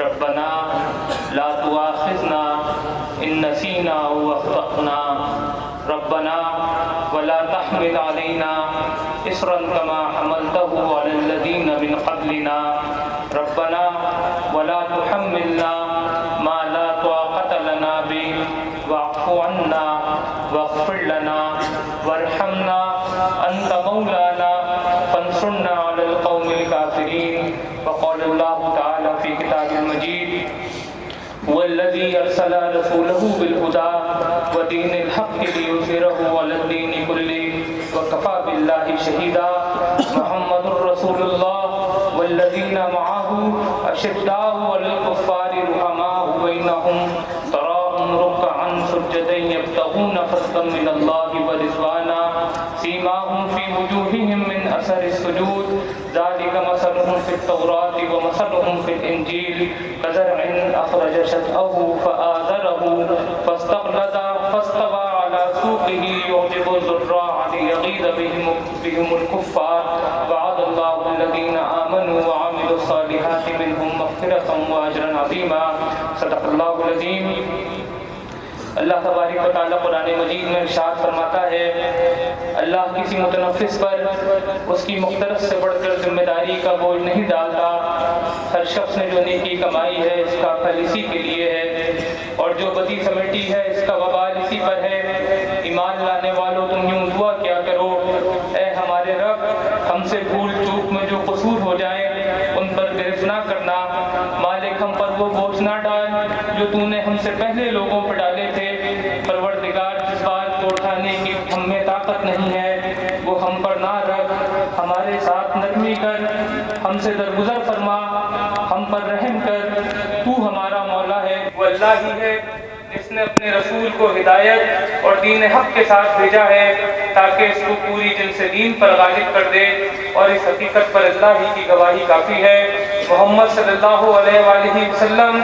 ربنا لا تؤاخذنا إن نسينا أو أخطأنا ربنا ولا تحمل علينا إصرا كما حملته على الذين من قبلنا ربنا ولا تحملنا ما لا طاقة لنا به واعف عنا واغفر لنا وارحمنا أنت مولانا فانصرنا على القوم الكافرين وقال الله تعالى في كتاب المجيد هو الذي أرسل رسوله بالهدى ودين الحق ليظهره على الدين كله وكفى بالله شهيدا محمد رسول الله والذين معه أشداء على الكفار رحماء بينهم تراهم ركعا سجدا يبتغون فضلا من الله ورضوانا سيماهم في وجوههم من أثر السجود ذلك مثلهم في التوراة ومثلهم في الإنجيل كزرع أخرج شطأه فآزره فاستغلظ فاستوى على سوقه يعجب الزراع ليغيظ بهم الكفار وعد الله الذين آمنوا وعملوا الصالحات منهم مغفرة وأجرا عظيما صدق الله العظيم. اللہ تبارک و تعالیٰ قرآن مجید میں ارشاد فرماتا ہے اللہ کسی متنفس پر اس کی مقترف سے بڑھ کر ذمہ داری کا بوجھ نہیں ڈالتا. ہر شخص نے جو نیکی کمائی ہے اس کا پھل اسی کے لیے ہے اور جو بدی سمیٹی ہے اس کا وبال اسی پر ہے. ایمان لانے والوں تم یوں دعا کیا کرو اے ہمارے رب ہم سے بھول چوک میں جو قصور ہو جائیں ان پر گرفت نہ کرنا. مالک ہم پر وہ بوجھ نہ ڈال جو تو نے ہم سے پہلے لوگوں پر ڈالے تھے. پروردگار جس بات کو اٹھانے کی ہم میں طاقت نہیں ہے وہ ہم پر نہ رکھ, ہمارے ساتھ نرمی کر, ہم سے درگزر فرما, ہم پر رحم کر, تو ہمارا مولا ہے. وہ اللہ ہی ہے جس نے اپنے رسول کو ہدایت اور دین حق کے ساتھ بھیجا ہے تاکہ اس کو پوری جن سے دین پر غالب کر دے, اور اس حقیقت پر اللہ ہی کی گواہی کافی ہے. محمد صلی اللہ علیہ وآلہ وسلم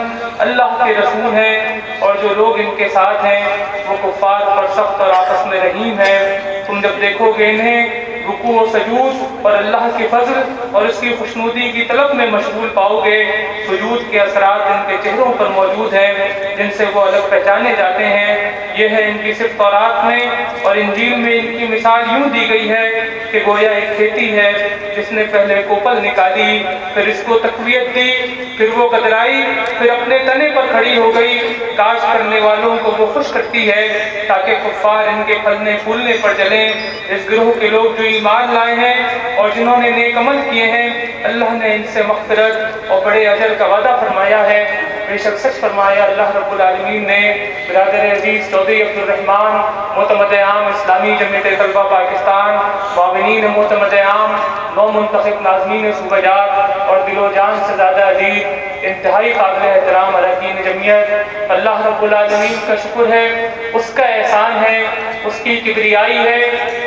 اللہ کے رسول ہیں اور جو لوگ ان کے ساتھ ہیں وہ کفار پر سخت اور آپس میں رحیم ہیں. تم جب دیکھو گے انہیں رکوع و سجود اور اللہ کے فضل اور اس کی خوشنودی کی طلب میں مشغول پاؤ گے. سجود کے اثرات ان کے چہروں پر موجود ہیں جن سے وہ الگ پہچانے جاتے ہیں. یہ ہے ان کی صرف تورات میں اور انجیل میں ان کی مثال یوں دی گئی ہے کہ گویا ایک کھیتی ہے جس نے پہلے کوپل نکالی, پھر اس کو تقویت دی, پھر وہ گدرائی, پھر اپنے تنے پر کھڑی ہو گئی. کاشت کرنے والوں کو وہ خوش کرتی ہے تاکہ کفار ان کے پھلنے پھولنے پر جلیں. اس گروہ کے لوگ جو ایمان لائے ہیں اور جنہوں نے نیک عمل کیے ہیں اللہ نے ان سے مغفرت اور بڑے اجر کا وعدہ فرمایا ہے. بے شک سچ فرمایا اللہ رب العالمین نے. برادر عزیز چودھری عبدالرحمان معتمد عام اسلامی جمعیت طلبہ پاکستان, معاونین معتمد عام, نو منتخب ناظمین صوبہ جات اور دل و جان سے زیادہ عزیز انتہائی قابل احترام اراکین جمعیت, اللہ رب العالمین کا شکر ہے, اس کا احسان ہے, اس کی کبریائی ہے,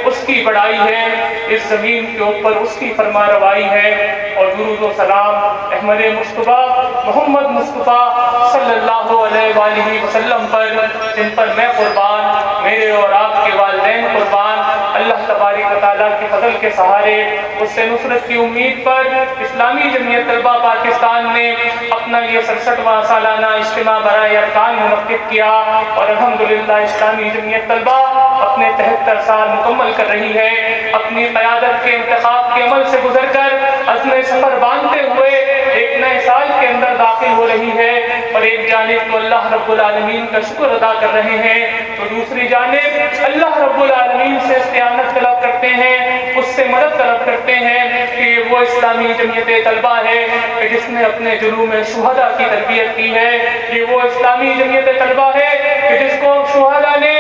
اس کی بڑائی ہے, اس زمین کے اوپر اس کی فرما روائی ہے. اور درود و سلام احمد مصطفیٰ محمد مصطفیٰ صلی اللہ علیہ وآلہ وسلم پر جن پر میں قربان, میرے اور آپ کے والدین قربان. اللہ تبارک و تعالیٰ کے فضل کے سہارے اس سے نصرت کی امید پر اسلامی جمعیت طلبہ پاکستان نے اپنا یہ 67واں سالانہ اجتماع برائے ارکان منعقد کیا اور الحمدللہ اسلامی جمعیت طلبہ اپنے 73 سال مکمل کر رہی ہے. اپنی قیادت کے انتخاب کے عمل سے گزر کر عزم سفر باندھتے ہوئے ایک نئے سال کے اندر داخل ہو رہی ہے. اور ایک جانب تو اللہ رب العالمین کا شکر ادا کر رہے ہیں تو دوسری جانب اللہ رب العالمین سے استعانت طلب کرتے ہیں, اس سے مدد طلب کرتے ہیں کہ وہ اسلامی جمعیت طلبہ ہے کہ جس نے اپنے جلوم شہداء کی تربیت کی ہے. یہ وہ اسلامی جمعیت طلبہ ہے کہ جس کو شہداء نے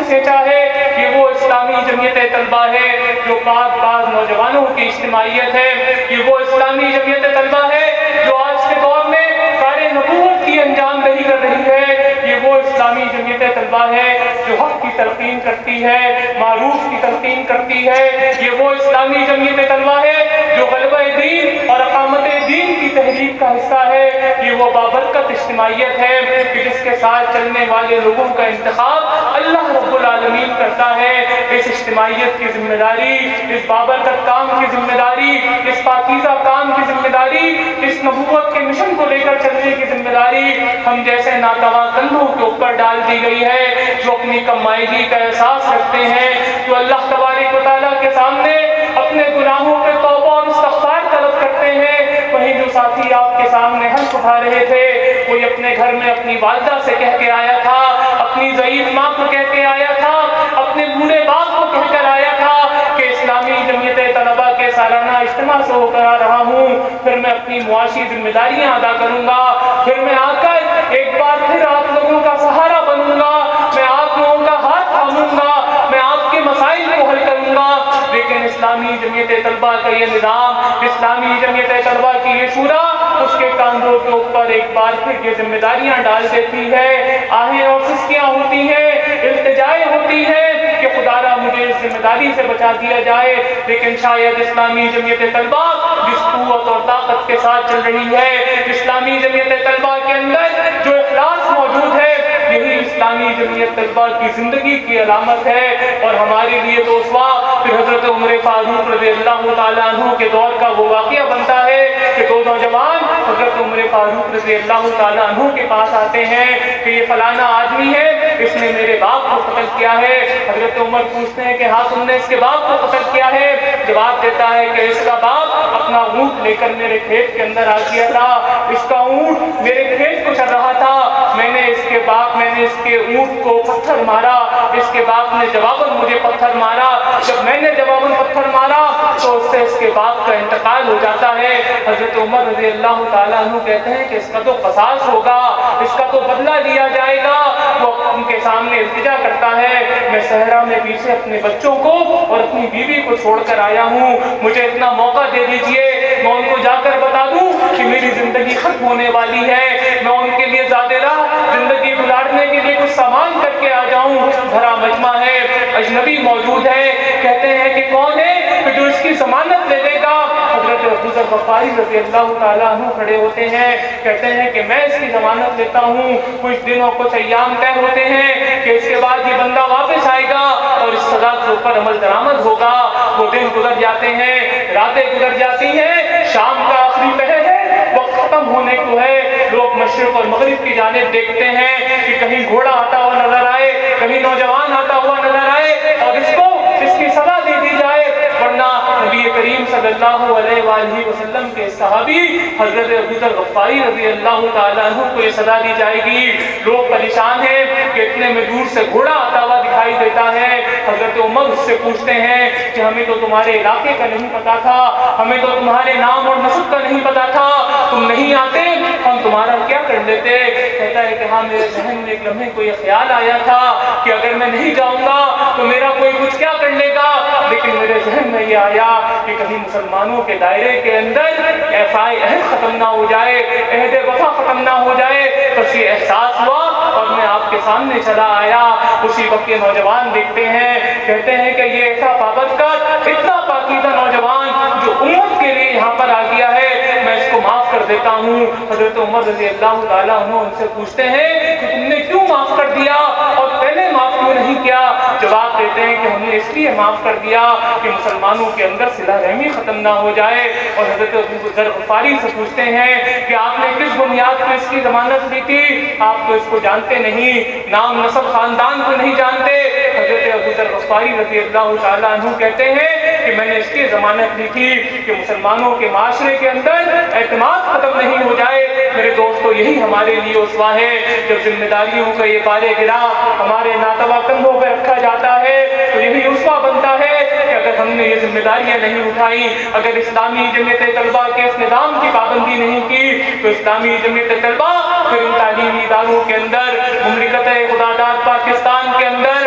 سینچا ہے یہ وہ اسلامی جمعیت طلبہ ہے جو پاک باز نوجوانوں کی اجتماعیت ہے، یہ وہ اسلامی جمعیت طلبہ ہے جو آج کے دور میں کار نبوت کی انجام دہی کر رہی ہے، یہ وہ اسلامی جمعیت طلبہ ہے جو حق کی تلقین کرتی ہے، معروف کی تلقین کرتی ہے، یہ وہ اسلامی جمعیت طلبہ ہے جو غلبہ دین اور اقامت دین کی تحریک کا حصہ ہے، یہ وہ بابرکت اجتماعیت ہے کہ جس کے ساتھ چلنے والے لوگوں کا انتخاب اللہ رب العالمین کرتا ہے۔ اس اجتماعیت کی ذمہ داری، اس بابرکت کام کی ذمہ داری، اس پاکیزہ کام کی ذمہ داری، اس نبوت کے مشن کو لے کر چلنے کی ذمہ داری ہم جیسے ناتواں کندھوں کے اوپر ڈال دی گئی ہے جو اپنی کمائیگی کا احساس رکھتے ہیں، جو اللہ تبارک و تعالیٰ کے سامنے اپنے گناہوں پہ توبہ اور استغفار طلب کرتے ہیں۔ وہیں جو ساتھی آپ کے سامنے ہنس اٹھا رہے تھے، کوئی اپنے گھر میں اپنی والدہ سے کہہ کے آیا تھا، اپنی ضعیف ماں کو کہہ کے آیا تھا، اپنے بوڑھے باپ کو کہہ کر آیا تھا کہ اسلامی جمعیت طلبہ کے سالانہ اجتماع سے ہو کر آ رہا ہوں، پھر میں اپنی معاشی ذمہ داریاں ادا کروں گا، پھر میں آ کر ایک بار پھر آپ لوگوں کا سہارا بنوں گا، میں آپ لوگوں کا ہاتھ تھاموں گا، میں آپ کے مسائل کو حل کروں گا۔ لیکن اسلامی جمعیت طلبہ کا یہ نظام، اسلامی جمعیت طلبہ کی یہ شورا اس کے کاندھوں کے اوپر ایک بار پھر یہ ذمہ داریاں ڈال دیتی ہے، آہیں اور سسکیاں ہوتی ہیں، التجائیں ہوتی ہیں کہ خدا را مجھے اس ذمہ داری سے بچا دیا جائے، لیکن شاید اسلامی جمعیت طلبہ جس قوت اور طاقت کے ساتھ چل رہی ہے، اسلامی جمعیت طلبہ کے اندر جو اخلاص موجود ہے، یہی اسلامی جمعیت طلبہ کی زندگی کی علامت ہے۔ اور ہمارے لیے تو اسوا پھر حضرت عمر فاروق رضی اللہ تعالیٰ عنہ کے دور کا وہ واقعہ بنتا ہے کہ دو نوجوان حضرت عمر فاروق رضی اللہ تعالیٰ عنہ کے پاس آتے ہیں کہ یہ فلانا آدمی ہے، اس نے میرے باپ کو قتل کیا ہے۔ حضرت عمر پوچھتے ہیں کہ ہاں تم نے اس کے باپ کو قتل کیا ہے؟ جواب دیتا ہے کہ اس کا باپ اپنا اونٹ لے کر میرے کھیت کے اندر آ گیا تھا، اس کا اونٹ میرے کھیت کو چل رہا تھا، میں نے اس کے اونٹ کو پتھر مارا، اس کے باپ نے جواباً مجھے پتھر مارا، جب میں نے جواباً پتھر مارا تو اس سے اس کے باپ کا انتقال ہو جاتا ہے۔ حضرت عمر رضی اللہ تعالیٰ عنہ کہتے ہیں کہ اس کا تو قصاص ہوگا، اس کا تو بدلہ لیا جائے گا۔ وہ ان کے سامنے التجا کرتا ہے، میں صحرا میں پیچھے اپنے بچوں کو اور اپنی بیوی کو چھوڑ کر آیا ہوں، مجھے اتنا موقع دے دیجئے میں ان کو جا کر بتا دوں کہ میری زندگی ختم ہونے والی ہے، میں ان کے لیے زیادہ راہ زندگی گزارنے کے لیے کچھ سامان کر کے آ جاؤں۔ بھرا مجمع ہے، اجنبی موجود ہے، کہتے ہیں کہ کون ہے کہ جو اس کی ضمانت لے لے گا؟ حضرت ابوذر غفاری رضی اللہ تعالیٰ عنہ کھڑے ہوتے ہیں، کہتے ہیں کہ میں اس کی ضمانت لیتا ہوں، کچھ دنوں کچھ ایام طے ہوتے ہیں کہ اس کے بعد یہ بندہ واپس آئے گا اور اس سزا کے اوپر عمل درآمد ہوگا۔ وہ دن گزر جاتے ہیں، راتیں گزر جاتی ہیں، شام کا آخری پہر ہے، وقت ختم ہونے کو ہے، لوگ مشرق اور مغرب کی جانب دیکھتے ہیں کہ کہیں گھوڑا آتا ہوا نظر آئے، کہیں نوجوان آتا ہوا نظر آئے اور اس کو اس کی سزا دے دی جائے، ورنہ نبی کریم صلی اللہ علیہ وآلہ وسلم کے صحابی حضرت ابوذر غفاری رضی اللہ تعالیٰ عنہ کو یہ سزا دی جائے گی۔ لوگ پریشان ہیں کہ اتنے میں دور سے گھوڑا آتا ہوا دکھائی دیتا ہے۔ حضرت عمر اس سے پوچھتے ہیں کہ ہمیں تو تمہارے علاقے کا نہیں پتا تھا، ہمیں تو تمہارے نام اور نسب کا نہیں پتا تھا، تم نہیں آتے ہم تمہارا کیا کر لیتے؟ کہتا ہے کہ ہاں میرے ذہن میں ایک لمحے کو یہ خیال آیا تھا کہ اگر میں نہیں جاؤں گا تو میرا کوئی کچھ کیا کر لے گا، لیکن میرے ذہن میں یہ آیا کہ کہیں مسلمانوں کے دائرے کے اندر ایفائے عہد ختم نہ ہو جائے، عہد وفا ختم نہ ہو جائے۔ بس یہ احساس ہوا اور میں آپ کے سامنے چلا آیا۔ اسی وقت یہ نوجوان دیکھتے ہیں، کہتے ہیں کہ یہ ایسا بابرکت، اتنا پاکیزہ نوجوان جو امت کے لیے یہاں پر آ گیا ہے، میں اس کو معاف کر دیتا ہوں۔ حضرت عمر رضی اللہ تعالیٰ عنہ ان سے پوچھتے ہیں کہ تم نے کیوں معاف کر دیا اور پہلے معاف کیوں نہیں کیا؟ جواب دیتے ہیں کہ ہم نے اس لیے معاف کر دیا کہ مسلمانوں کے اندر صلہ رحمی ختم نہ ہو جائے۔ اور حضرت ابوذر غفاری سے پوچھتے ہیں کہ آپ نے کس بنیاد پر اس کی ضمانت دی تھی؟ آپ تو اس کو جانتے نہیں، نام نسب خاندان کو نہیں جانتے۔ حضرت ابوذر غفاری رضی اللہ تعالیٰ عنہ کہتے ہیں کہ میں نے اس کی ضمانت دی تھی کہ مسلمانوں کے معاشرے کے اندر اعتماد ختم نہیں ہو جائے۔ میرے دوستو یہی ہمارے لیے اسوا ہے۔ جب ذمہ داریوں کا یہ پارے گرا ہمارے ناتواں کندھوں پہ رکھا جاتا ہے تو یہی اسوا بنتا ہے کہ اگر ہم نے یہ ذمہ داریاں نہیں اٹھائیں، اگر اسلامی جمعیت طلبہ کے اس نظام کی پابندی نہیں کی تو اسلامی جمعیت طلبہ پھر ان تعلیمی اداروں کے اندر، مملکت خدا داد پاکستان کے اندر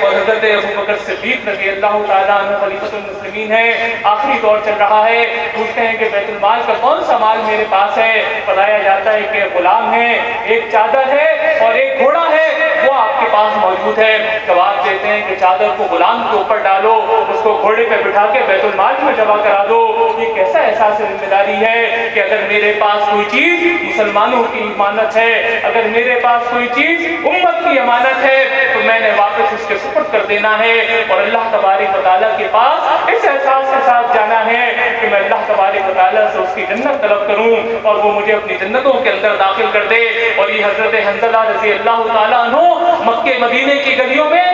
اور حضرت ابو بکر صدیق رضی اللہ تعالیٰ عنہ خلیفۃ المسلمین ہیں، آخری دور چل رہا ہے، پوچھتے ہیں کہ بیت المال کا کون سا مال میرے پاس ہے؟ بتایا جاتا ہے کہ غلام ہے، ایک چادر ہے اور ایک گھوڑا ہے، وہ آپ کے پاس موجود ہے۔ جواب دیتے ہیں کہ چادر کو غلام کے اوپر ڈالو، اس کو گھوڑے پہ بٹھا کے بیت المال میں جمع کرا دو۔ یہ کیسا احساس ذمہ داری ہے کہ اگر میرے پاس کوئی چیز مسلمانوں کی امانت ہے، اگر میرے پاس کوئی چیز امت کی امانت ہے تو میں نے واپس اس کے سپرد کر دینا ہے اور اللہ تبارک و تعالیٰ کے پاس اس احساس کے ساتھ جانا ہے کہ میں اللہ تبارک و تعالیٰ سے اس کی جنت طلب کروں اور وہ مجھے اپنی جنتوں کے اندر داخل کر دے۔ اور یہ حضرت حنظلہ رضی اللہ تعالیٰ عنہ مکے مدینے کی گلیوں میں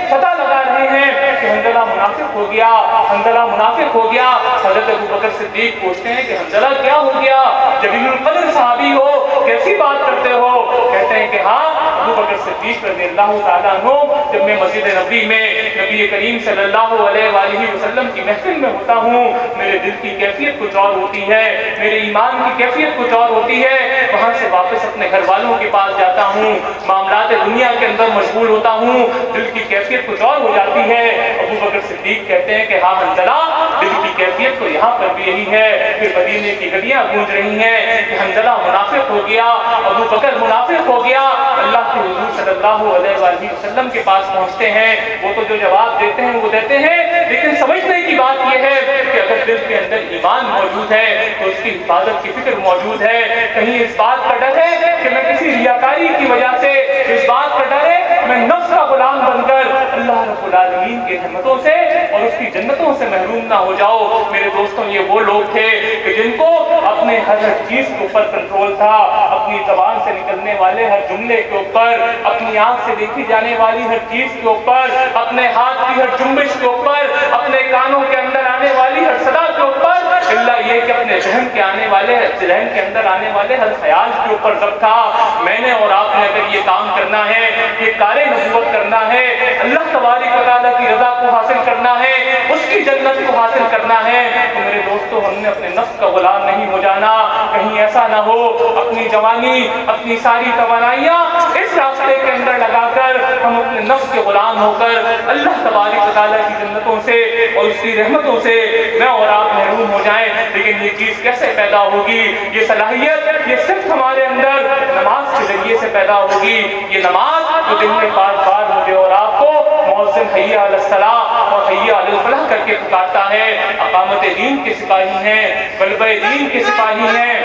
پتہ لگا رہے ہیں کہ حنظلہ منافق ہو گیا، حنظلہ منافق ہو گیا۔ حضرت ابو بکر صدیق پوچھتے ہیں کہ حنظلہ کیا ہو گیا؟ جلیل القدر صحابی ہو، کیسی بات کرتے ہو؟ کہتے ہیں کہ ہاں، ابو بکر صدیق رضی اللہ تعالیٰ عنہ جب میں مسجد نبوی میں نبی کریم صلی اللہ علیہ وآلہ وسلم کی محفل میں ہوتا ہوں، میرے دل کی کیفیت کچھ اور ہوتی ہے، میرے ایمان کی کیفیت کچھ اور ہوتی ہے۔ وہاں سے واپس اپنے گھر والوں کے پاس جاتا ہوں، معاملات دنیا کے اندر مشغول ہوتا ہوں، دل کی کیفیت کچھ اور ہو جاتی ہے۔ ابو بکر صدیق کہتے ہیں کہ ہاں حنظلہ، دل کی کیفیت تو یہاں پر بھی یہی ہے۔ پھر مدینے کی گلیاں گونج رہی ہیں کہ حنظلہ منافق ہو گیا، ابو بکر منافق ہو گیا۔ اللہ کے حضور صلی اللہ علیہ وآلہ وسلم کے پاس پہنچتے ہیں، وہ تو جو جواب دیتے ہیں وہ دیتے ہیں، لیکن سمجھنے کی بات یہ ہے کہ اگر دل کے اندر ایمان موجود ہے تو اس کی حفاظت کی فکر موجود ہے۔ کہیں اس بات کا ڈر ہے کہ میں کسی ریاکاری کی وجہ سے، اس بات کا ڈر ہے میں نفس کا غلام بن کر اللہ رب العالمین کی رحمتوں سے اور اس کی جنتوں سے محروم نہ ہو جاؤ۔ میرے دوستوں، یہ وہ لوگ تھے کہ جن کو اپنے ہر چیز کے اوپر کنٹرول تھا، اپنی زبان سے نکلنے والے ہر جملے کے اوپر، اپنی آنکھ سے دیکھی جانے والی ہر چیز کے اوپر، اپنے ہاتھ کی ہر جنبش کے اوپر، اپنے کانوں کے اندر آنے والی ہر صدا کے اوپر، اللہ یہ کہ اپنے ذہن کے اندر آنے والے ہر خیال کے اوپر ضبط تھا۔ میں نے اور آپ نے اگر یہ کام کرنا ہے، یہ کار نبوت کرنا ہے، اللہ تبارک و تعالیٰ کی رضا کو حاصل کرنا ہے، اس کی جنت کو حاصل کرنا ہے، تو میرے دوستو ہم نے اپنے نفس کا غلام نہیں ہو جانا۔ کہیں ایسا نہ ہو اپنی جوانی، اپنی ساری توانائیاں اس راستے کے اندر لگا کر ہم اپنے نفس کے غلام ہو کر اللہ تبارک و تعالیٰ کی جنتوں سے اور اس کی رحمتوں سے میں اور آپ محروم ہو جائیں۔ لیکن یہ چیز کیسے پیدا ہوگی؟ یہ صلاحیت یہ صرف ہمارے اندر نماز کے ذریعے سے پیدا ہوگی۔ یہ نماز جو دن میں بار بار مجھے اور آپ کو مؤذن حی علی الصلاۃ اور حی علی الفلاح کر کے پکارتا ہے، اقامت دین کے سپاہی ہیں، غلبہ دین کے سپاہی ہیں،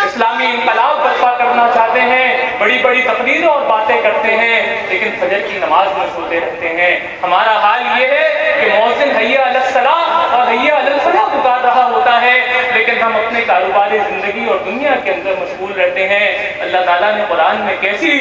اسلامی انقلاب برپا کرنا چاہتے ہیں، بڑی بڑی تقریریں اور باتیں کرتے ہیں، لیکن فجر کی نماز میں سوتے رہتے ہیں۔ ہمارا حال یہ ہے کہ مؤذن حی علی الصلاۃ اور حی علی الفلاح پکار رہا ہوتا ہے، لیکن ہم اپنے کاروباری زندگی اور دنیا کے اندر مشغول رہتے ہیں۔ اللہ تعالیٰ نے قرآن میں کیسی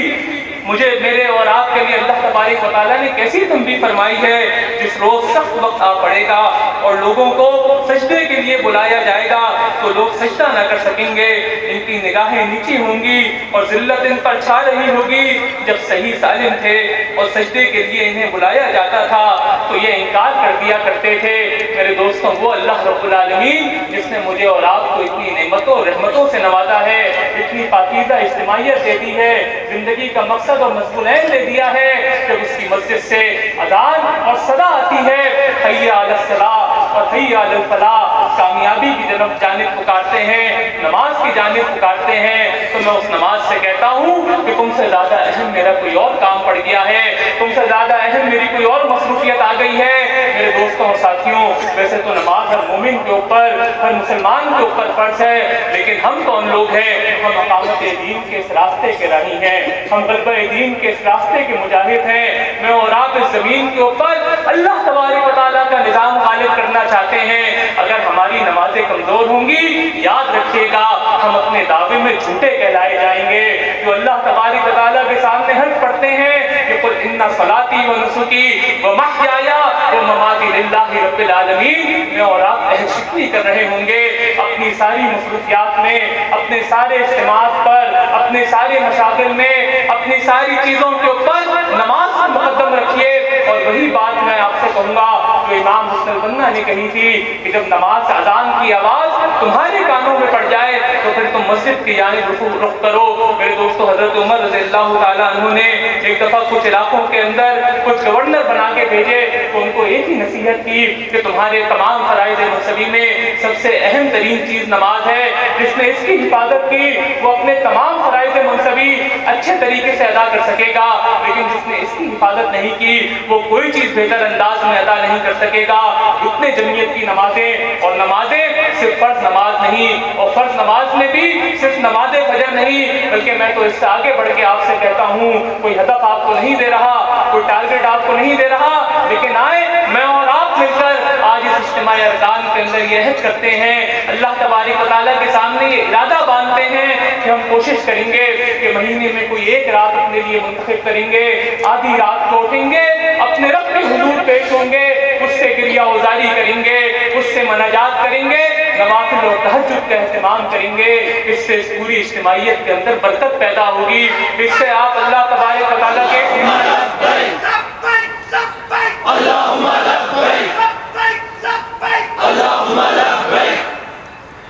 مجھے، میرے اور آپ کے لیے اللہ تبارک و تعالیٰ نے کیسی تنبیہ فرمائی ہے، جس روز سخت وقت آ پڑے گا اور لوگوں کو سجدے کے لیے بلایا جائے گا تو لوگ سجدہ نہ کر سکیں گے، ان کی نگاہیں نیچی ہوں گی اور ذلت ان پر چھا رہی ہوگی۔ جب صحیح سالم تھے اور سجدے کے لیے انہیں بلایا جاتا تھا تو یہ انکار کر دیا کرتے تھے۔ میرے دوستوں، وہ اللہ رب العالمین جس نے مجھے اور آپ کو اتنی نعمتوں اور رحمتوں سے نوازا ہے، اتنی پاکیزہ اجتماعیت دے دی ہے، زندگی کا مقصد اور مضمون دے دیا ہے، جب اس کی مسجد سے اذان اور صدا آتی ہے حی علی الصلاۃ اور حی علی الفلاح، کامیابی کی جانب پکارتے ہیں، نماز کی جانب پکارتے ہیں، تو میں اس نماز سے کہتا ہوں کہ تم سے زیادہ اہم میرا کوئی اور کام پڑ گیا ہے، تم سے زیادہ اہم میری کوئی اور مصروفیت آ گئی ہے۔ میرے دوستوں اور ساتھیوں، ویسے تو نماز ہر مومن کے اوپر، ہر مسلمان کے اوپر فرض ہے، لیکن ہم کون لوگ ہیں؟ ہم اقامت دین کے اس راستے کے راہی ہیں، ہم غلبہ دین کے اس راستے کے مجاہد ہیں۔ میں اور آپ اس زمین کے اوپر اللہ تبارک و تعالیٰ کا نظام غالب کرنا چاہتے ہیں۔ اگر ہماری نمازیں کمزور ہوں گی، یاد رکھیے گا ہم اپنے دعوے میں جھوٹے کہلائے جائیں گے۔ جو اللہ تبارک و تعالیٰ کے سامنے حلف پڑھتے ہیں کہ قل ان صلاتی و نسکی و محیای و مماتی للہ رب العالمین، میں اور آپ عہد شکنی کر رہے ہوں گے اپنی ساری مصروفیات میں، اپنے سارے اجتماعات پر، اپنے سارے مشاغل میں، اپنی ساری چیزوں کے اوپر نماز مقدم رکھیے۔ اور وہی بات میں آپ سے کہوں گا جو جو امام حسن البنا نے کہی تھی کہ جب نماز اذان کی آواز تمہارے کانوں میں پڑ جائے تو پھر تم مسجد کی جانب رخ کرو۔ میرے دوستو، حضرت عمر رضی اللہ تعالیٰ عنہ نے ایک دفعہ کچھ علاقوں کے اندر کچھ گورنر بنا کے بھیجے تو ان کو ایک ہی نصیحت کی کہ تمہارے تمام فرائض منصبی میں سب سے اہم ترین چیز نماز ہے۔ جس نے اس کی حفاظت کی وہ اپنے تمام فرائض منصبی اچھے طریقے سے ادا کر سکے گا، لیکن جس نے اس کی حفاظت نہیں کی وہ کوئی چیز بہتر انداز میں ادا نہیں کر سکے گا۔ اتنے جمعیت کی نمازیں، اور نمازیں صرف فرض نماز نہیں، اور فرض نماز میں بھی صرف نماز فجر نہیں، بلکہ میں تو اس سے آگے بڑھ کے آپ سے کہتا ہوں، کوئی ہدف آپ کو نہیں دے رہا، کوئی ٹارگٹ آپ کو نہیں دے رہا، لیکن آئے میں اور آپ مل کر آج اس اجتماع ارکان کے اندر یہ عہد کرتے ہیں، اللہ تبارک و تعالیٰ کے سامنے یہ ارادہ باندھتے ہیں کہ ہم کوشش کریں گے کہ مہینے میں کوئی ایک رات اپنے لیے منتخب کریں گے، آدھی رات کو اٹھیں گے، اپنے رب کے حضور پیش ہوں گے، اس سے گریہ وزاری کریں گے، اس سے مناجات کریں گے، نوافل اور تہجد کا اہتمام کریں گے۔ اس سے اس پوری اجتماعیت کے اندر برکت پیدا ہوگی، اس سے آپ اللہ تبارک و تعالیٰ کے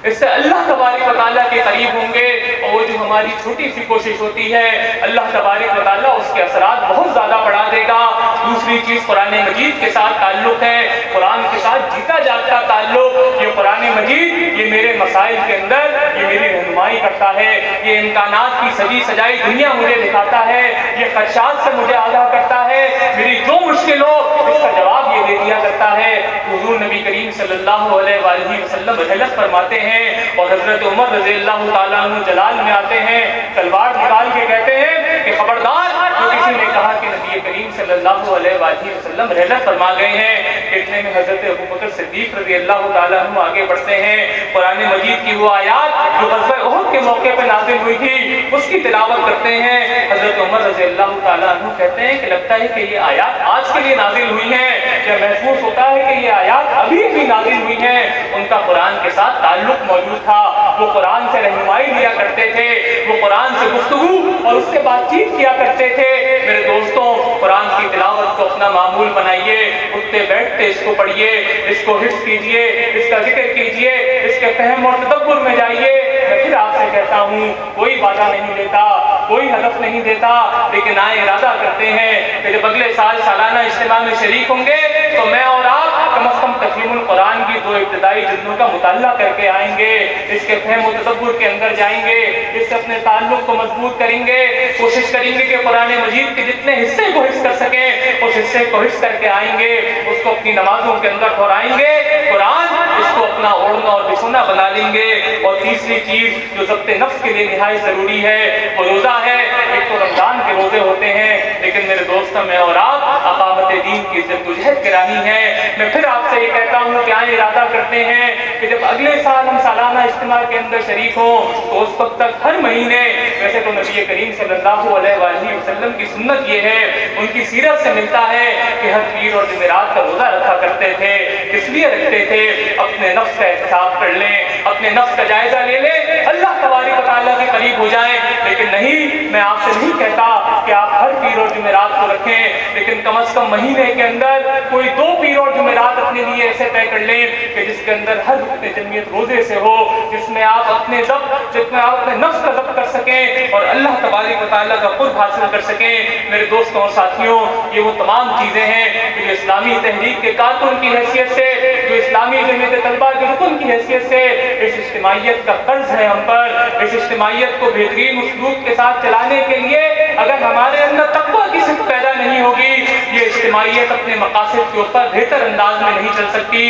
اس سے اللہ تبارک و تعالیٰ کے قریب ہوں گے، اور وہ جو ہماری چھوٹی سی کوشش ہوتی ہے اللہ تبارک و تعالیٰ اس کے اثرات بہت زیادہ بڑھا دے گا۔ دوسری چیز قرآن مجید کے ساتھ تعلق ہے، قرآن کے ساتھ جیتا جاگتا تعلق۔ یہ قرآن مجید یہ میرے مسائل کے اندر یہ میری رہنمائی کرتا ہے، یہ امکانات کی سجی سجائی دنیا مجھے دکھاتا ہے، یہ خدشات سے مجھے آگاہ کرتا ہے، میری جو مشکل ہو اس کا جواب یہ دے دیا کرتا ہے۔ حضور نبی کریم صلی اللہ علیہ وآلہ وسلم رحلت فرماتے ہیں، اور حضرت عمر رضی اللہ تعالیٰ عنہ جلال میں آتے ہیں، تلوار نکال کے کہتے ہیں کہ خبردار جو کسی نے کہا کہ نبی کریم صلی اللہ علیہ وآلہ وسلم رحلت فرما گئے ہیں۔ اتنے میں حضرت ابوبکر صدیق رضی اللہ تعالیٰ عنہ آگے بڑھتے ہیں، قرآن مجید کی وہ آیات جو غزوہ احد کے موقع پہ نازل ہوئی تھی اس کی تلاوت کرتے ہیں۔ حضرت عمر رضی اللہ تعالیٰ عنہ کہتے ہیں کہ لگتا ہے کہ یہ آیات آج کے لیے نازل ہوئی ہیں، کیا محسوس ہوتا ہے کہ یہ آیات ابھی ابھی نازل ہوئی ہیں؟ ان کا قرآن کے ساتھ تعلق موجود تھا، وہ قرآن سے رہنمائی لیا کرتے تھے، وہ قرآن سے گفتگو اور اس سے بات چیت کیا کرتے تھے۔ میرے دوستوں، قرآن کی تلاوت کو اپنا معمول بنائیے، اٹھتے بیٹھتے اس کو پڑھیے، اس کو حفظ کیجیے، اس کا ذکر کیجیے، اس کے فہم اور تدبر میں جائیے۔ میں پھر آپ سے کہتا ہوں، کوئی وعدہ نہیں دیتا، کوئی ہدف نہیں دیتا، لیکن آئے ارادہ کرتے ہیں کہ جب اگلے سال سالانہ اجتماع میں شریک ہوں گے تو میں اور آپ کم از کم تفہیم القرآن کی 2 ابتدائی جلدوں کا مطالعہ کر کے آئیں گے، اس کے فہم و تدبر کے اندر جائیں گے، اس سے اپنے تعلق کو مضبوط کریں گے، کوشش کریں گے کہ قرآن مجید کے جتنے حصے کو حفظ کر سکیں اس حصے کو حفظ کر کے آئیں گے، اس کو اپنی نمازوں کے اندر دہرائیں گے، قرآن اس کو اپنا اوڑھنا اور بچھونا بنا لیں گے۔ اور تیسری چیز جو ضبط نفس کے لیے نہایت ضروری ہے وہ روزہ ہے۔ ایک تو رمضان کے روزے ہوتے ہیں، لیکن میرے دوستوں، میں اور آپ اقامت دین کی جدوجہد کے راہی ہیں۔ میں پھر آپ سے یہ کہتا ہوں کہ آئے ارادہ کرتے ہیں کہ جب اگلے سال ہم سالانہ اجتماع کے اندر شریک ہوں تو اس وقت تک ہر مہینے، ویسے تو نبی کریم صلی اللہ علیہ وآلہ وسلم کی سنت یہ ہے، ان کی سیرت سے ملتا ہے کہ ہر پیر اور جمعرات کا روزہ رکھا کرتے تھے۔ اس لیے رکھتے تھے اپنے نفس کا احتساب کر لیں، اپنے نفس کا جائزہ لے لیں، اللہ تبارک و تعالیٰ کے قریب ہو جائیں۔ لیکن نہیں، میں آپ سے نہیں کہتا کہ آپ ہر پیر اور جمعرات کو رکھیں، لیکن کم از کم مہینے کے اندر کوئی 2 پیر اور جمعرات اپنے لیے ایسے طے کر لیں کہ جس کے اندر ہر رکن جمعیت روزے سے ہو، جس میں آپ اپنے نفس کا ضبط کر سکیں اور اللہ تبارک و تعالیٰ کا قرب حاصل کر سکیں۔ میرے دوستوں اور ساتھیوں، یہ وہ تمام چیزیں ہیں کہ جو اسلامی تحریک کے کارکن کی حیثیت سے، جو اسلامی جمعیت طلبہ کے رکن کی حیثیت سے اس اجتماعیت کا قرض ہے ہم پر۔ اس اجتماعیت کو بہترین اسلوب کے ساتھ چلانے کے لیے اگر ہمارے اندر تقویٰ کی صفت پیدا نہیں ہوگی، یہ اجتماعیت اپنے مقاصد کے اوپر بہتر انداز میں نہیں چل سکتی۔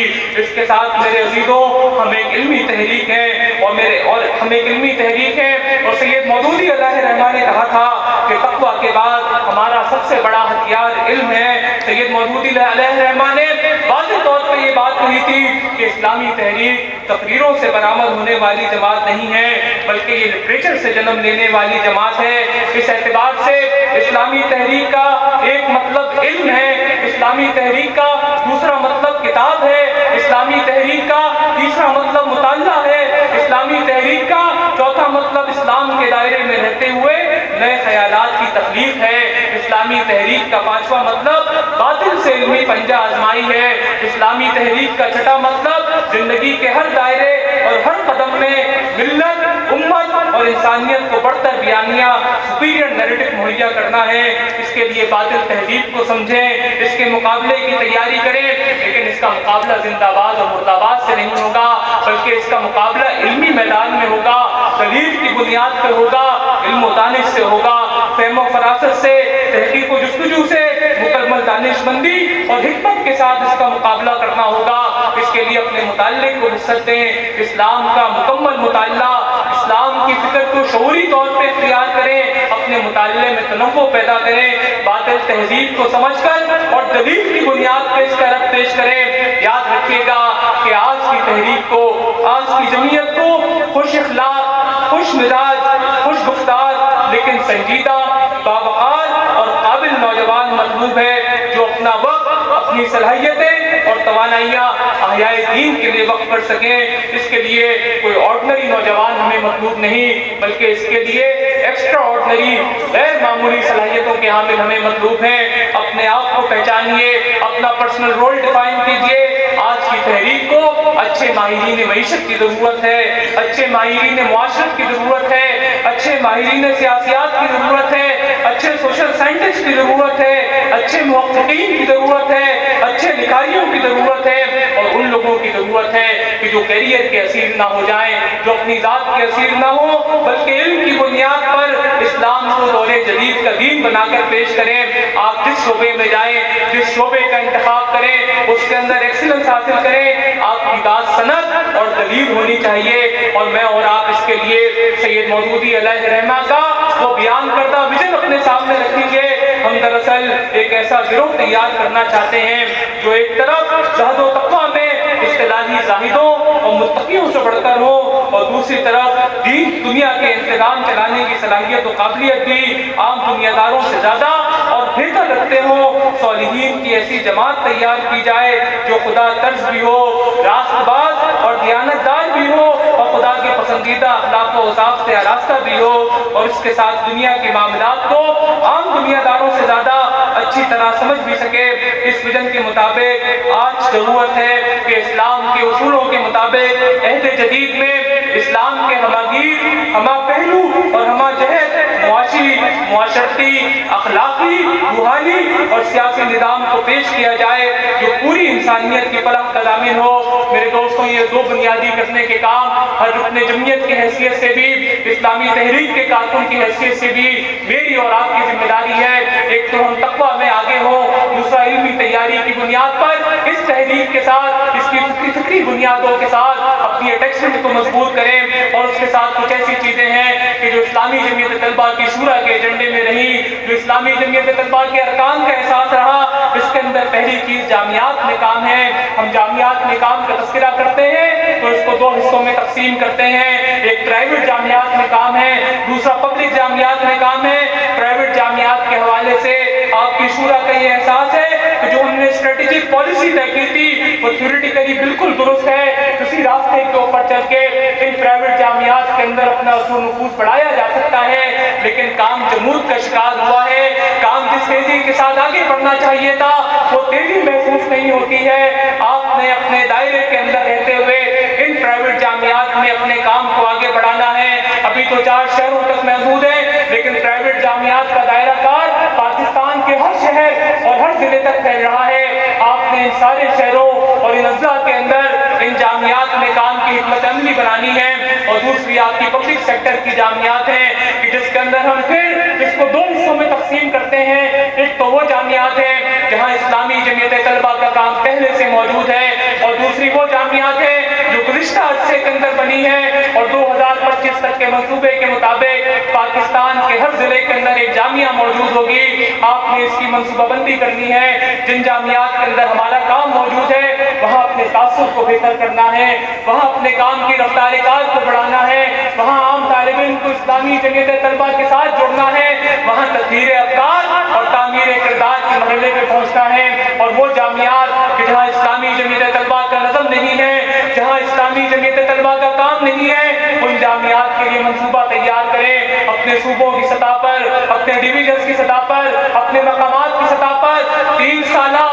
اس کے ساتھ میرے عزیزوں، ہم ایک علمی تحریک ہے اور ہم ایک علمی تحریک ہے، اور سید مودودی علیہ الرحمہ نے کہا تھا کہ تقویٰ کے بعد ہمارا سب سے بڑا ہتھیار علم ہے۔ سید مودودی علیہ الرحمہ نے واضح طور پر یہ بات کہی تھی کہ اسلامی تحریک تقریروں سے برآمد ہونے والی جماعت نہیں ہے، بلکہ یہ لٹریچر سے جنم لینے والی جماعت ہے۔ اس اعتبار سے اسلامی تحریک کا ایک مطلب علم ہے، اسلامی تحریک کا دوسرا مطلب کتاب ہے، اسلامی تحریک کا تیسرا مطلب مطالعہ ہے، اسلامی تحریک کا چوتھا مطلب اسلام کے دائرے میں رہتے ہوئے نئے خیالات کی تخلیق ہے۔ اسلامی تحریک کا پانچواں مطلب باطل سے علمی پنجہ آزمائی ہے۔ اسلامی تحریک کا چھٹا مطلب زندگی کے ہر دائرے اور ہر قدم میں ملت، امت اور انسانیت کو بڑھتر بیانیہ، سپیریئر نیریٹو مہیا کرنا ہے۔ اس کے لیے باطل تہذیب کو سمجھیں، اس کے مقابلے کی تیاری کریں، لیکن اس کا مقابلہ زندہ باد اور مردہ باد سے نہیں ہوگا، بلکہ اس کا مقابلہ علمی میدان میں ہوگا، دلیل کی بنیاد پر ہوگا، علم و دانش سے ہوگا، فہم و فراست سے، تحقیق و جستجو سے، مکمل دانش مندی اور حکمت کے ساتھ اس کا مقابلہ کرنا ہوگا۔ اس کے لیے اپنے مطالعے کو وسعت دیں، اسلام کا مکمل مطالعہ، اسلام کی فکر کو شعوری طور پہ اختیار کریں، اپنے مطالعے میں تنوع پیدا کریں، باطل تہذیب کو سمجھ کر اور دلیل کی بنیاد پہ اس کا رد پیش کریں۔ یاد رکھیے گا کہ آج کی تحریک کو، آج کی جمعیت کو خوش اخلاق، خوش مزاج، خوش گفتار لیکن سنجیدہ، باوقار اور قابل نوجوان مطلوب ہے، جو اپنا وقت، اپنی صلاحیتیں اور توانائیاں احیاء دین کے لیے وقف کر سکیں۔ اس کے لیے کوئی آرڈنری نوجوان ہمیں مطلوب نہیں، بلکہ اس کے لیے ایکسٹرا آرڈنری، غیر معمولی صلاحیتوں کے حامل ہمیں مطلوب ہیں۔ اپنے آپ کو پہچانیے، اپنا پرسنل رول ڈیفائن کیجیے۔ آج کی تحریک کو اچھے ماہرین معیشت کی ضرورت ہے، اچھے ماہرین معاشرت کی ضرورت ہے، اچھے ماہرین سیاسیات کی ضرورت ہے، اچھے سوشل سائنٹسٹ کی ضرورت ہے، اچھے محققین کی ضرورت ہے، اچھے لکھاریوں کی ضرورت ہے، اور ان لوگوں کی ضرورت ہے کہ جو کیریئر کے اسیر نہ ہو جائیں، جو اپنی ذات کے اسیر نہ ہوں، بلکہ علم کی بنیاد پر اسلام کو دور جدید کا دین بنا کر پیش کریں۔ آپ جس شعبے میں جائیں، جس شعبے کا انتخاب کریں، اس کے اندر ایکسلنس حاصل کریں۔ آپ کی بات سند اور دلیل ہونی چاہیے، اور میں اور آپ اس کے لیے سید مودودی علیہ رحمہ کا وہ بیان کردہ ویژن اپنے سامنے رکھیں گے۔ ہم دراصل ایک ایسا گروہ تیار کرنا چاہتے ہیں جو ایک طرف زہد و تقویٰ میں اصطلاحی زاہدوں اور متقیوں سے بڑھ کر ہو، اور دوسری طرف دین دنیا کے انتظام چلانے کی صلاحیت و قابلیت بھی عام دنیا داروں سے زیادہ اور بہتر رکھتے ہوں۔ صالحین کی ایسی جماعت تیار کی جائے جو خدا طرز بھی ہو، راست باز اور دیانتدار بھی ہو، اور خدا کے پسندیدہ اخلاق و اوصاف سے آراستہ بھی ہو، اور اس کے ساتھ دنیا کے معاملات کو عام دنیا داروں سے زیادہ اچھی طرح سمجھ بھی سکے۔ اس ویژن کے مطابق آج ضرورت ہے کہ اسلام کے اصولوں کے مطابق عہد جدید میں اسلام کے ہماگیر، ہما پہلو اور ہما جہت معاشی، معاشرتی، اخلاقی، روحانی اور سیاسی نظام کو پیش کیا جائے جو پوری انسانیت کی فلاح کا ضامن ہو۔ میرے دوستوں، یہ دو بنیادی کرنے کے کام ہر رکن جمعیت کی حیثیت سے بھی، اسلامی تحریک کے کارکن کی حیثیت سے بھی میری اور آپ کی ذمہ داری ہے۔ ایک تو ہم تقویٰ میں آگے ہوں، دوسرا علمی تیاری کی بنیاد پر اس تحریک کے ساتھ، اس کی فکری بنیادوں کے ساتھ اپنی اٹیچمنٹ کو مضبوط کریں، اور اس کے ساتھ کچھ ایسی چیزیں ہیں کہ جو اسلامی جمعیت طلبہ کی شورا کے ایجنڈے میں رہی، جو اسلامی جمعیت طلبہ کے ارکان کا احساس رہا۔ اس کے اندر پہلی چیز جامعات میں کام ہے۔ ہم جامعات میں کام کا تذکرہ کرتے ہیں تو اس کو دو حصوں میں تقسیم کرتے ہیں، ایک پرائیویٹ جامعات میں کام ہے، دوسرا پبلک جامعات میں کام ہے۔ پرائیویٹ جامعات کے حوالے سے آپ کی شورا کا یہ احساس ہے کہ جو انہوں نے اسٹریٹجک پالیسی طے کی تھی وہ تھیوریٹیکلی بالکل درست ہے، اسی راستے کے اوپر چل کے ان پرائیویٹ جامعات کے اندر اپنا اثر و نفوذ بڑھایا جا سکتا ہے، لیکن کام جمود کا شکار ہوا ہے۔ کام جس تیزی کے ساتھ آگے بڑھنا چاہیے تھا وہ تیزی محسوس نہیں ہوتی ہے۔ آپ نے اپنے دائرے کے اندر رہتے ہوئے ان پرائیویٹ جامعات میں اپنے کام کو آگے بڑھانا ہے۔ ابھی تو 4 شہروں تک محدود ہے، لیکن پرائیویٹ جامعات کا دائرہ کار پاکستان کے ہر شہر اور ہر ضلع تک پھیل رہا ہے۔ آپ نے ان سارے شہروں اور ان اضلاع کے اندر ان جامعات میں کام کی حکمت عملی بنانی ہے۔ اور دوسری آپ کی پبلک سیکٹر کی جامعات ہیں کہ جس کے اندر ہم پھر اس کو دو حصوں میں تقسیم کرتے ہیں۔ ایک تو وہ جامعات ہیں جہاں اسلامی جمعیت طلبہ کا کام پہلے سے موجود ہے، اور دوسری وہ جامعات ہیں جو گزشتہ عرصے کے اندر بنی ہے، اور 2025 تک کے منصوبے کے مطابق پاکستان کے ہر ضلع کے اندر ایک جامعہ موجود ہوگی۔ آپ نے اس کی منصوبہ بندی کرنی ہے۔ جن جامعات کے اندر ہمارا کام موجود ہے وہاں اپنے تاثر کو بہتر کرنا ہے، وہاں اپنے کام کی رفتار کار کو بڑھانا ہے، وہاں عام طالب علم کو اسلامی جمعیت طلبہ کے ساتھ جوڑنا ہے، وہاں تطہیر افکار اور تعمیر کردار کے مرحلے پہ پہنچنا ہے۔ اور وہ جامعات کہ جہاں اسلامی جمعیت طلبہ کا نظم نہیں ہے، جہاں اسلامی جمعیت طلبہ کا کام نہیں ہے، ان جامعات کے لیے منصوبہ تیار کریں، اپنے صوبوں کی سطح پر، اپنے اپنے ڈویژنز کی سطح پر، اپنے مقامات کی سطح پر 3 سالہ،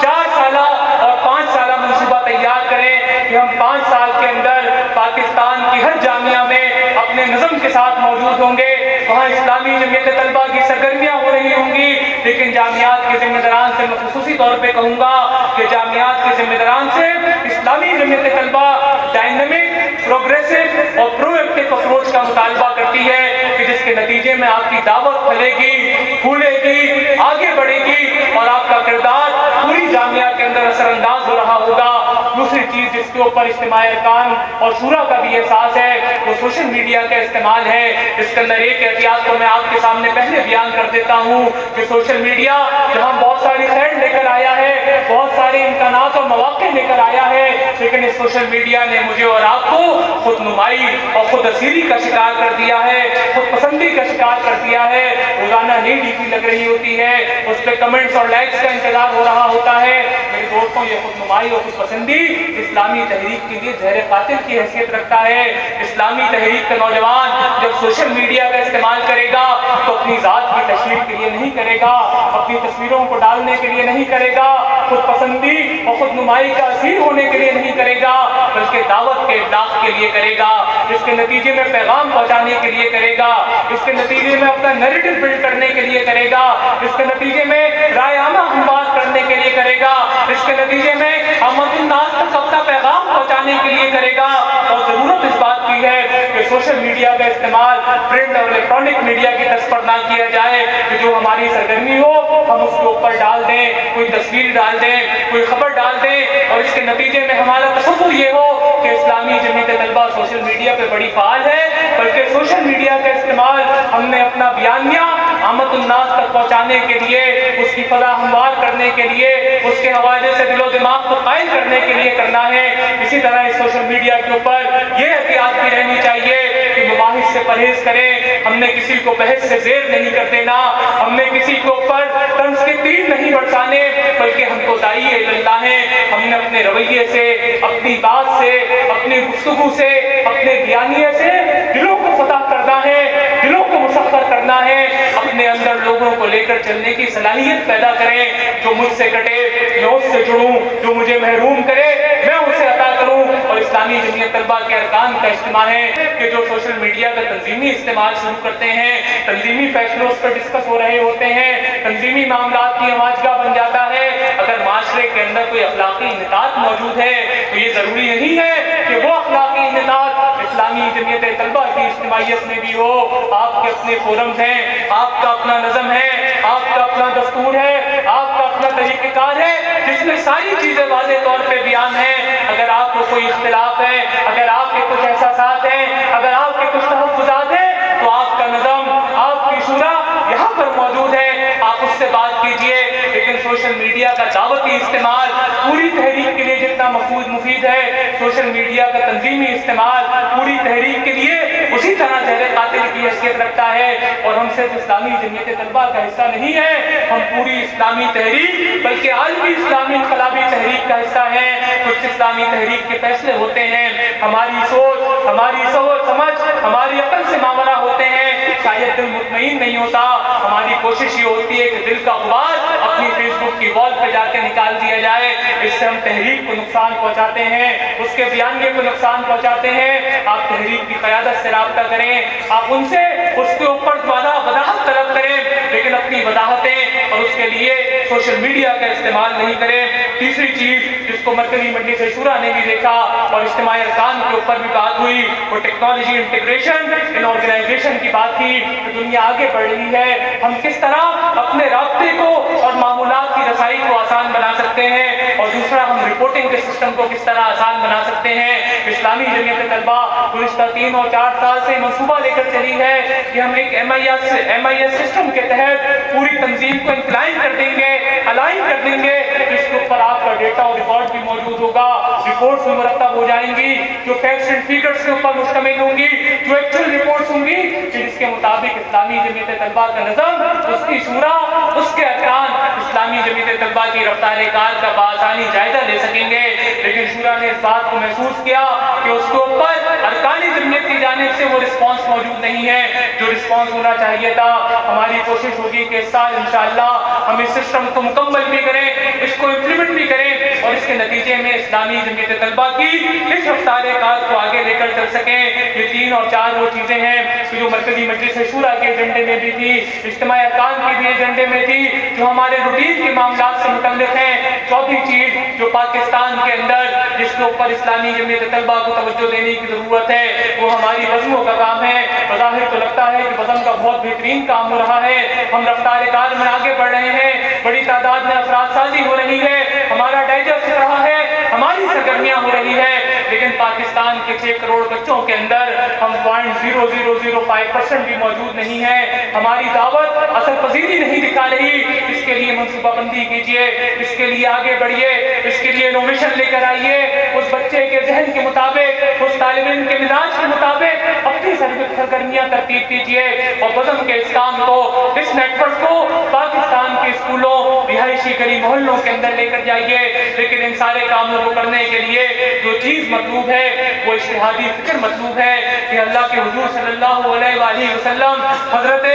4 سالہ اور 5 سالہ منصوبہ تیار کریں کہ ہم 5 سال کے اندر پاکستان کی ہر جامعہ میں اپنے نظم کے ساتھ موجود ہوں گے. وہاں اسلامی جمعیت طلبہ کی سرگرمیاں ہو رہی ہوں گی، لیکن جامعات کے ذمہ داران سے میں خصوصی طور پہ کہوں گا کہ جامعات کے ذمہ داران سے اسلامی جمعیت طلبہ ڈائنامک، پروگریسو اور پرو ایکٹیو اپروچ کا مطالبہ کرتی ہے کہ جس کے نتیجے میں آپ کی دعوت پھیلے گی، پھولے گی، آگے بڑھے گی اور آپ کا کردار پوری جامعہ کے اندر اثر انداز ہو رہا ہوگا. دوسری چیز جس کے اوپر اجتماع ارکان اور شورا کا بھی احساس ہے وہ سوشل میڈیا کا استعمال ہے. اس کے اندر ایک احتیاط کو میں آپ کے سامنے پہلے بیان کر دیتا ہوں کہ سوشل میڈیا جہاں بہت ساری خیر لے کر آیا ہے، بہت سارے امکانات اور مواقع لے کر آیا ہے، لیکن اس سوشل میڈیا نے مجھے اور آپ کو خود نمائی اور خود اسیری کا شکار کر دیا ہے، خود پسندی کا شکار کر دیا ہے. روزانہ نئی ڈیوٹی لگ رہی ہوتی ہے، اس پہ کمنٹس اور لائکس کا انتظار ہو رہا ہوتا ہے. میرے دوستوں، یہ خود نمائی اور خود پسندی اسلامی تحریک کے لیے زہر قاتل کی حیثیت رکھتا ہے. اسلامی تحریک کا نوجوان جب سوشل میڈیا کا استعمال کرے گا تو اپنی ذات کی تشہیر کے لیے نہیں کرے گا، اپنی تصویروں کو ڈالنے کے لیے نہیں کرے گا، خود پسندی اور خود نمائی کا اسیر ہونے کے لیے نہیں کرے گا، بلکہ دعوت کے ابلاغ کے لیے کرے گا، اس کے نتیجے میں پیغام پہنچانے کے لیے کرے گا، اس کے نتیجے میں اپنا نیریٹو بلڈ کرنے کے لیے کرے گا، اس کے نتیجے میں رائے عامہ ہموار کرنے کے لیے کرے گا، اس کے نتیجے میں عامۃ الناس تک اپنا پیغام پہنچانے کے لیے کرے گا. اور ضرورت اس بات کی ہے کہ سوشل میڈیا کا استعمال پرنٹ اور الیکٹرانک میڈیا کی طرز پر نہ کیا جائے کہ جو ہماری سرگرمی ہو ہم اس کے اوپر ڈال دیں، کوئی تصویر ڈال دیں، کوئی خبر ڈال دیں اور اس کے نتیجے میں ہمارا تصور یہ ہو کہ اسلامی جمعیت طلبہ سوشل میڈیا پہ بڑی فعال ہے، بلکہ سوشل میڈیا کا استعمال ہم نے اپنا بیانیہ عامۃ الناس تک پہنچانے کے لیے، اس کی فضا ہموار کرنے کے لیے، اس کے حوالے سے دل و دماغ کو قائل کرنے کے لیے کرنا ہے. اسی طرح اس سوشل میڈیا کے اوپر یہ احتیاط بھی رہنی چاہیے کہ مباحث سے پرہیز کریں. ہم نے کسی کو بحث سے زیر نہیں کر دینا، ہم نے کسی کے اوپر طنز کے تیر نہیں برسانے، بلکہ ہم کو داعی اللہ ہیں. ہم نے اپنے رویے سے، اپنی بات سے، اپنی گفتگو سے، اپنے بیانیے سے دلوں کو فتح کرنا ہے، دلوں کو مسخر کرنا ہے. اپنے اندر لوگوں کو لے کر چلنے کی صلاحیت پیدا کریں. جو مجھ سے کٹے میں اس سے جڑوں، جو مجھے محروم کرے میں اسے عطا کروں. اور اسلامی جمعیت طلبہ کے ارکان کا اجتماع ہے کہ جو سوشل میڈیا کا تنظیمی استعمال شروع کرتے ہیں، تنظیمی فیصلوں اس پر ڈسکس ہو رہے ہوتے ہیں، تنظیمی معاملات کی ہماجگاہ بن جاتا ہے. اگر معاشرے کے اندر کوئی اخلاقی انحطاط موجود ہے تو یہ ضروری نہیں ہے کہ وہ اخلاقی انحطاط اسلامی جمعیت طلبہ کی اجتماعیت میں بھی ہو. آپ کے اپنے فورمز ہیں، آپ کا اپنا نظم ہے، آپ کا اپنا دستور ہے، آپ کا اپنا طریقہ کار ہے جس میں ساری چیزیں واضح طور پہ بیان ہیں. اگر آپ کو کوئی اختلاف ہے، اگر آپ کے کچھ احساسات ہیں، اگر آپ کے کچھ تحفظات ہیں تو آپ کا نظم، آپ کی شورا یہاں پر موجود ہے، آپ اس سے بات کیجئے. لیکن سوشل میڈیا کا دعوتی استعمال پوری تحریک کے لیے جتنا مفید ہے، سوشل میڈیا کا تنظیمی استعمال پوری تحریک کے لیے اسی طرح زہر قاتل کی حیثیت رکھتا ہے. اور ہم صرف اسلامی جمعیت طلبہ کا حصہ نہیں ہے، ہم پوری اسلامی تحریک بلکہ عالمی اسلامی انقلابی تحریک کا حصہ ہیں. کچھ اسلامی تحریک کے فیصلے ہوتے ہیں، ہماری سوچ، ہماری سمجھ، ہماری عقل سے ماورا ہوتے ہیں، شاید دل مطمئن نہیں ہوتا. ہماری کوشش یہ ہوتی ہے کہ دل کا غبار اپنی فیس بک کی وال پہ جا کے نکال دیا جائے. اس سے ہم تحریک کو نقصان پہنچاتے ہیں، اس کے بیانیے کو نقصان پہنچاتے ہیں. آپ تحریک کی قیادت سے رابطہ کریں، آپ ان سے اس کے اوپر وضاحت طلب کریں، لیکن اپنی وضاحتیں اور اس کے لیے سوشل میڈیا کا استعمال نہیں کریں. تیسری چیز جس کو مرکزی مجلس شورا نے بھی دیکھا اور اجتماع ارکان کے اوپر بھی بات ہوئی، وہ ٹیکنالوجی انٹیگریشن ان آرگنائزیشن کی بات کی. دنیا آگے بڑھ رہی ہے، ہم کس طرح اپنے رابطے کو اور معمولات کی رسائی کو آسان بنا سکتے ہیں، اور دوسرا ہم رپورٹنگ کے سسٹم کو کس طرح آسان بنا سکتے ہیں. اسلامی جمعیت طلبہ گزشتہ 3 اور 4 سال سے منصوبہ لے کر چلی ہے کہ ہم ایک MIS سسٹم کے تحت پوری تنظیم کو انکلائن کر دیں گے، الائن کر دیں گے، جس کے اوپر آپ کا ڈیٹا اور ریکارڈ بھی موجود ہوگا، رپورٹس بھی مرتب ہو جائیں گی, جو فیکٹس اینڈ فیگرس کے اوپر مشتمل ہوں گی, جو ایکچوئل رپورٹس ہوں گی, پھر اس کے مطابق اسلامی جمعیت طلبہ کا نظم, اس کی شورا, اس کے ارکان اسلامی جمعیت طلبہ کی رفتار کار کا بآسانی جائزہ لے سکیں گے. لیکن شورا نے اس بات کو محسوس کیا کہ اس کے اوپر ارکان جمعیت کی جانب سے وہ رسپانس موجود نہیں ہے جو رسپانس ہونا چاہیے تھا. ہماری کوشش ہوگی کہ اس سال انشاءاللہ ہم اس سسٹم کو مکمل بھی کریں, اس کو امپلیمنٹ بھی کریں, اور اس کے نتیجے میں اسلامی جمعیت طلبہ کی اس رفتار کار کو آگے لے کر چل سکیں. یہ 3 اور 4 وہ چیزیں ہیں جو مرکزی مجلس شورا کے ایجنڈے میں بھی تھی, اجتماع ارکان کے بھی ایجنڈے میں تھی, جو ہمارے روٹین کے معاملات سے متعلق ہیں. چوتھی چیز جو پاکستان کے اندر جس کے اوپر اسلامی جمعیت طلبہ کو توجہ دینے کی ضرورت ہے وہ ہماری وزنوں کا کام ہے. بظاہر تو لگتا ہے کہ وزن کا بہت بہترین کام ہو رہا ہے, ہم رفتار کار میں آگے بڑھ رہے ہیں, بڑی تعداد میں افراد سازی ہو رہی ہے, ہمارا ڈائجسٹ ہو رہا ہے, ہماری سرگرمیاں ہو رہی ہے. لیکن پاکستان کے 6 کروڑ بچوں کے اندر ہم 0.0005% بھی موجود نہیں ہیں. ہماری دعوت اثر پذیری نہیں دکھا رہی. اس کے لیے منصوبہ بندی کیجئے, اس کے لیے آگے بڑھیے, اس کے لیے انوویشن لے کر آئیے, اس بچے کے ذہن کے مطابق, اس طالب علم کے مزاج کے مطابق اپنی سرگرمیاں ترتیب کیجئے, اور وزن کے اس کام کو, اس نیٹ ورک کو پاکستان کے اسکولوں, رہائشی گلی محلوں کے اندر لے کر جائیے. لیکن ان سارے کاموں کو کرنے کے لیے جو چیز مطلوب ہے وہ اجتہادی فکر مطلوب ہے کہ اللہ کے حضور صلی اللہ علیہ وآلہ وسلم حضرت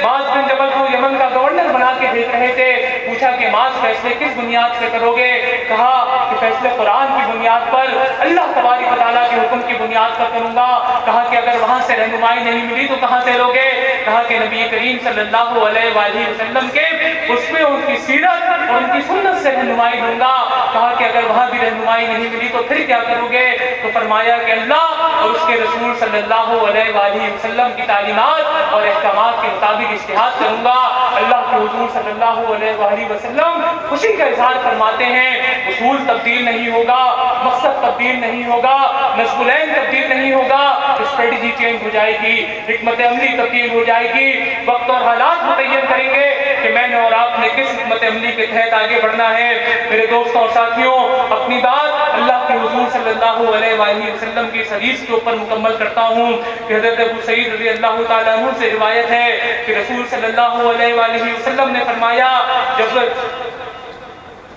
معاذ بن جبل کو یمن کا گورنر بنا کے بھیج رہے تھے. پوچھا کہ معاذ فیصلے کس بنیاد سے کرو گے؟ کہا کہ فیصلے قرآن کی بنیاد پر, اللہ تبارک و تعالیٰ کے حکم کی بنیاد پر کروں گا. کہا کہ اگر وہاں سے رہنمائی نہیں ملی تو کہاں سے لوگے؟ کہا کہ نبی کریم صلی اللہ علیہ وآلہ وسلم کے اس میں ان کی سیرت اور ان کی سنت سے رہنمائی دوں گا. کہا کہ اگر وہاں بھی رہنمائی نہیں ملی تو پھر کیا کرو گے؟ تو فرمایا کہ اللہ اور اس کے رسول صلی اللہ علیہ وآلہ وسلم کی تعلیمات اور احکامات کے مطابق اجتہاد کروں گا. اللہ کے حضور صلی اللہ علیہ وآلہ وسلم خوشی کا اظہار فرماتے ہیں, اصول تبدیل نہیں ہوگا, مقصد تبدیل نہیں ہوگا, نصب العین تبدیل نہیں ہوگا, اسٹریٹجی چینج ہو جائے گی, حکمت عملی تبدیل ہو جائے گی. وقت اور حالات متعین کریں گے کہ میں نے اور آپ نے کس حکمت عملی کے تحت آگے بڑھنا ہے. میرے دوستوں اور ساتھیوں, اپنی بات اللہ کے حضور صلی اللہ علیہ وآلہ وسلم کی حدیث کے اوپر مکمل کرتا ہوں کہ حضرت ابو سعید رضی اللہ تعالیٰ عنہ سے روایت ہے کہ رسول صلی اللہ علیہ وآلہ وسلم نے فرمایا, جب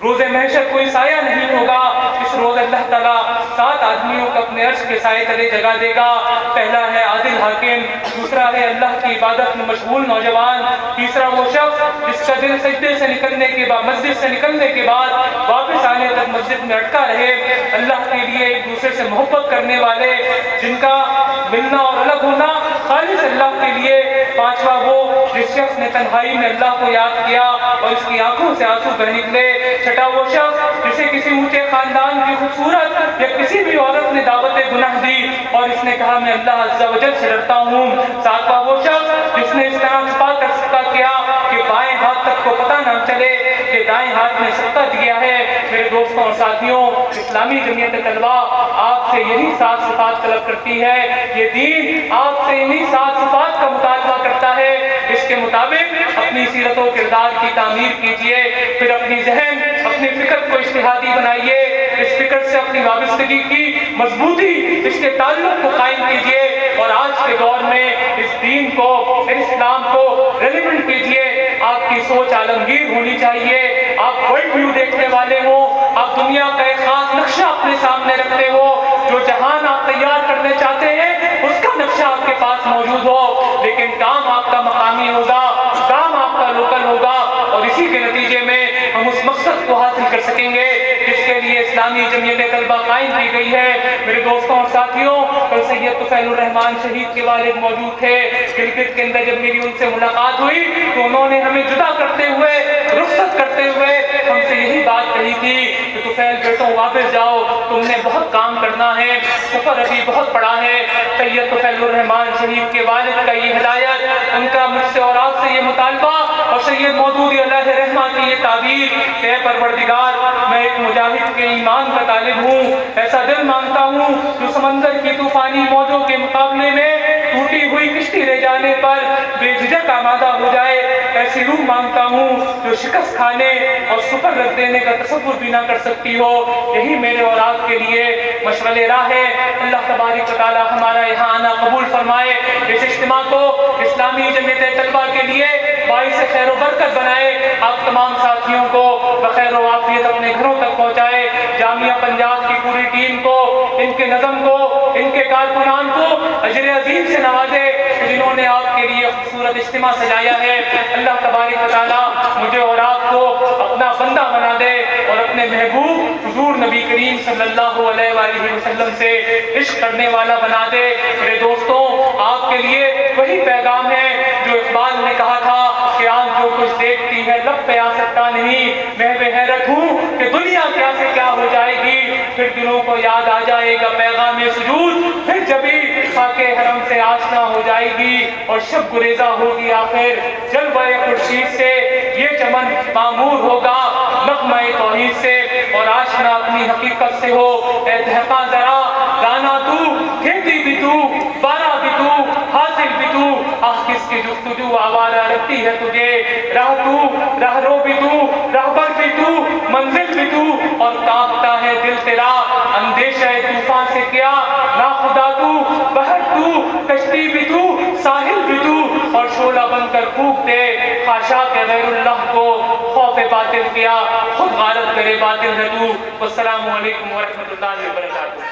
روز محشر کوئی سایہ نہیں ہوگا, اس روز اللہ تعالیٰ 7 آدمیوں کو اپنے عرش کے سائے تلے جگہ دے گا. پہلا ہے عادل حاکم, دوسرا ہے اللہ کی عبادت میں مشغول نوجوان, تیسرا وہ شخص جس کا دل سجدے سے نکلنے کے بعد, مسجد سے نکلنے کے بعد واپس آنے تک مسجد میں اٹکا رہے, اللہ کے لیے ایک دوسرے سے محبت کرنے والے, جن کا ملنا اور الگ ہونا خالص اللہ کے لیے. پانچواں وہ جس شخص نے تنہائی میں اللہ کو یاد کیا اور اس کی آنکھوں سے آنسو بہ نکلے. چھٹا وہ شخص جسے کسی اونچے خاندان کی خوبصورت یا کسی بھی عورت نے دعوت گناہ دی اور اس نے کہا میں اللہ عز و جل سے ڈرتا ہوں. ساتواں وہ شخص جس نے اس طرح چھپا کر صدقہ کیا کہ بائیں ہاتھ تک کو پتہ نہ چلے کہ دائیں ہاتھ میں صدقہ دیا ہے. میرے دوستوں اور ساتھیوں, اسلامی جمعیت طلبہ آپ سے یہی 7 صفات طلب کرتی ہے. یہ دین آپ سے انہی 7 صفات کا مطالبہ کرتا ہے. اس کے مطابق اپنی سیرت و کردار کی تعمیر کیجئے, پھر اپنی ذہن, اپنی فکر کو اجتہادی بنائیے, اس فکر سے اپنی وابستگی کی مضبوطی, اس کے تعلق کو قائم کیجئے, اور آج کے دور میں اس دین کو, اس اسلام کو ریلیونٹ کیجئے. آپ کی سوچ عالمگیر ہونی چاہیے, آپ ورلڈ ویو دیکھنے والے ہو, آپ دنیا کا ایک خاص نقشہ اپنے سامنے رکھتے ہو, جو جہان آپ تیار کرنے چاہتے ہیں اس کا نقشہ آپ کے پاس موجود ہو, لیکن کام آپ کا مقامی ہوگا, کام آپ کا لوکل ہوگا, اور اسی کے نتیجے میں ہم اس مقصد کو حاصل کر سکیں گے جس کے لیے اسلامی جمعیت طلبہ قائم کی گئی ہے. میرے دوستوں اور ساتھیوں, کل سید طفیل الرحمان شہید کے والد موجود تھے. گلگت کے اندر جب میری ان سے ملاقات ہوئی تو انہوں نے ہمیں جدا کرتے ہوئے, رخصت کرتے ہوئے ہم سے یہی بات کہی تھی کہ طفیل بیٹوں واپس جاؤ, تم نے بہت کام کرنا ہے, سفر ابھی بہت پڑا ہے. سید طفیل الرحمان شہید کے والد کا یہ ہدایت, ان کا مجھ سے اور آپ سے یہ مطالبہ, اور سید مودودی علیہ رحمہ کی یہ تعبیر کہ اے پروردگار میں ایک مجاہد کے ایمان کا طالب ہوں, ایسا دل مانگتا ہوں جو سمندر کی طوفانی موجوں کے مقابلے میں ٹوٹی ہوئی کشتی لے جانے پر بے جھجک آمادہ ہو جائے. ایسی روح مانگتا ہوں جو شکست کھانے اور سپر رکھ دینے کا تصور بھی نہ کر سکتی ہو. یہی میرے اور آپ کے لیے مشغل راہ ہے. اللہ تبارک و تعالی ہمارا یہاں آنا قبول فرمائے. اس اجتماع کو اسلامی جمعیت طلبہ کے لیے باعث خیر و برکت بنائے. آپ تمام ساتھیوں کو بخیر و عافیت اپنے گھروں تک پہنچائے. جامعہ پنجاب کی پوری ٹیم کو، ان کے نظم کو، ان کے کارکنان کو اجر عظیم سے نوازے جنہوں نے آپ کے لیے خوبصورت اجتماع سجایا ہے. اللہ تبارک و تعالیٰ مجھے اور آپ کو اپنا بندہ بنا دے اور اپنے محبوب حضور نبی کریم صلی اللہ علیہ وآلہ وسلم سے عشق کرنے والا بنا دے. میرے دوستوں، آپ کے لیے وہی پیغام ہے جو اقبال نے کہا تھا کہ آنکھ جو کچھ دیکھتی ہے لب پہ آ سکتا نہیں. میں بے حیرت ہوں کہ دنیا کیا سے کیا ہو جائے گی. پھر دلوں کو یاد آ جائے گا پیغام سجود. پھر جبھی خاک حرم سے آشنا ہو جائے گی اور شب گریزہ ہوگی آخر جلوہ خورشید سے. یہ چمن معمور ہوگا نغمہ توحید سے اور آشنا اپنی حقیقت سے ہو. اے دہقاں ذرا دانا تو، کھیتی بھی تو، بارہ بھی تو، حاصل بھی تو. آہ کس کی جستجو آوارہ رکھتی ہے تجھے. راہ تو، راہ رو بھی تو، راہبر بھی تو، منزل بھی تو اور کانپتا ہے دل تیرا اندیشہ طوفان سے کیا. ناخدا تو، بحر تو، کشتی بھی تو، ساحل بھی تو اور شعلہ بن کر پھونک دے خاشاک غیر اللہ کو. خوف باطل کیا خود غارت کرے باطل ہے تو. والسلام علیکم ورحمۃ اللہ وبرکاتہ.